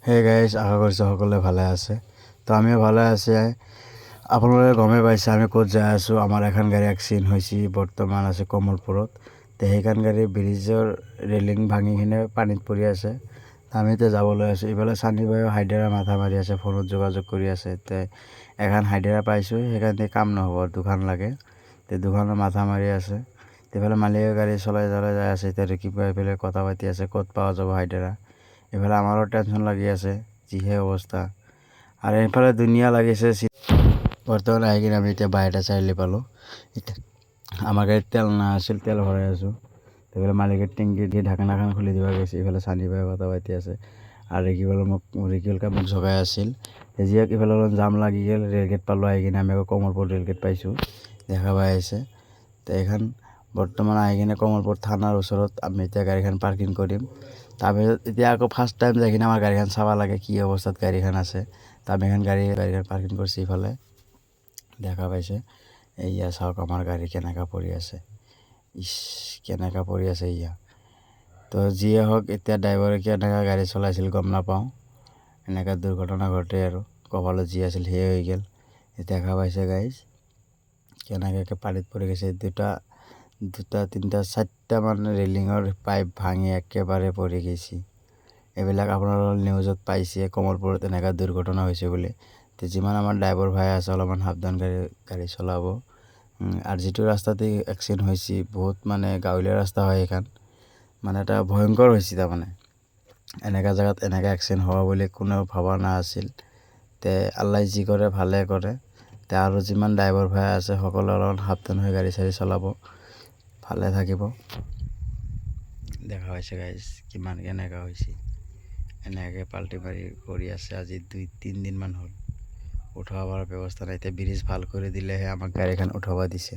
Hey guys, আশা কৰিছোঁ সকলোৱে ভালে আছে। তো আমিও ভালে আছে। আপোনালোকে গমেই পাইছে আমি ক'ত যাই আছোঁ। আমাৰ এখন গাড়ী এক্সিডেণ্ট হৈছে, বৰ্তমান আছে কমলপুৰত। তো সেইখন গাড়ী ব্ৰিজৰ ৰেলিং ভাঙি কিনে পানীত পৰি আছে। আমি এতিয়া যাবলৈ আছোঁ। ইফালে চানি বাইও হাইড্ৰা মাথা মাৰি আছে, ফোনত যোগাযোগ কৰি আছে। তো এখন হাইড্ৰা পাইছোঁ, সেইকাৰণে কাম নহ'ব, দুখন লাগে। তো দুখনৰ মাথা মাৰি আছে। এইফালে মালিকে গাড়ী চলাই যাই আছে। এতিয়া ৰেকিব এইফালে কথা পাতি আছে, ক'ত পোৱা যাব হাইড্ৰা। এইফালে আমাৰো টেনশ্যন লাগি আছে, যিহে অৱস্থা। আৰু এইফালে ধুনীয়া লাগিছে। বৰ্তমান আহি কিনে আমি এতিয়া বাইহাটা চাৰিআলি পালোঁ। এতিয়া আমাৰ গাড়ীত তেল নাছিল, তেল ভৰাই আছোঁ। এইফালে মালিকে টেংকি দি ঢাকনাখন খুলি দিব গৈছে। এইফালে চানি বাই কথা পাতি আছে। আৰু ৰেকিবলে মোক জগাই আছিল। যিহেতু ইফালে অলপ জাম লাগি গ'ল, ৰেলগেট পালোঁ। আহি কিনে আমি আকৌ কমলপুৰ ৰেলগেট পাইছোঁ, দেখা পাই আছে। তো এইখন বৰ্তমান আহি কিনে কমলপুৰ থানাৰ ওচৰত আমি এতিয়া গাড়ীখন পাৰ্কিং কৰিম। তাৰপিছত এতিয়া আকৌ ফাৰ্ষ্ট টাইম যাই কিনে আমাৰ গাড়ীখন চাব লাগে, কি অৱস্থাত গাড়ীখন আছে। তো আমি এখন গাড়ীখন পাৰ্কিং কৰিছোঁ। ইফালে দেখা পাইছে, এইয়া চাওক আমাৰ গাড়ী কেনেকৈ পৰি আছে। কেনেকৈ পৰি আছে ইয়া। তো যিয়ে হওক, এতিয়া ড্ৰাইভাৰে কেনেকৈ গাড়ী চলাইছিল গম নাপাওঁ। এনেকৈ দুৰ্ঘটনা ঘটে আৰু কপালত যি আছিল সেয়ে হৈ গ'ল। দেখা পাইছে গাইজ, কেনেকৈ পানীত পৰি গৈছে। দুটা তিনিটা চাৰিটামান ৰেলিঙৰ পাইপ ভাঙি একেবাৰে পৰি গৈছে। এইবিলাক আপোনালোকে নিউজত পাইছে, কমলপুৰত এনেকুৱা দুৰ্ঘটনা হৈছে বুলি। তো যিমান আমাৰ ড্ৰাইভাৰ ভাই আছে, অলপমান সাৱধান গাড়ী চলাব। আৰু যিটো ৰাস্তাতে এক্সিডেণ্ট হৈছে, বহুত মানে গাঁৱলীয়া ৰাস্তা হয় সেইখন, মানে এটা ভয়ংকৰ হৈছে। তাৰমানে এনেকুৱা জেগাত এনেকৈ এক্সিডেণ্ট হ'ব বুলি কোনেও ভবা নাছিল। তে আল্লাই যি কৰে ভালে কৰে। তে আৰু যিমান ড্ৰাইভাৰ ভাই আছে, সকলোৱে অলপমান সাৱধান হৈ গাড়ী চাড়ী চলাব, ভালে থাকিব। দেখা পাইছে গাইজ, কিমান কেনেকুৱা হৈছে। এনেকৈ পাল্টি মাৰি কৰি আছে আজি 2-3 দিনমান হ'ল। উঠাব পৰাৰ ব্যৱস্থা নাই। এতিয়া ব্ৰিজ ভাল কৰি দিলেহে আমাক গাড়ীখন উঠাব দিছে।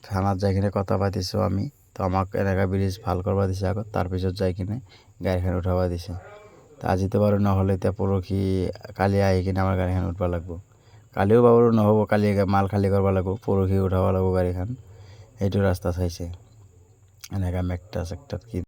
থানাত যাই কিনে কথা পাতিছোঁ আমি। তো আমাক এনেকৈ ব্ৰিজ ভাল কৰিব দিছে আগত, তাৰপিছত যাই কিনে গাড়ীখন উঠাব দিছে। তো আজিতো বাৰু নহ'লে, এতিয়া পৰহি কালি আহি কিনে আমাৰ গাড়ীখন উঠাব লাগিব। কালিও বাৰু নহ'ব, কালি মাল খালী কৰিব লাগিব, পৰহি উঠাব লাগিব গাড়ীখন। সেইটো ৰাস্তা চাইছে, এনেকৈ মেকটা চেকটাত কি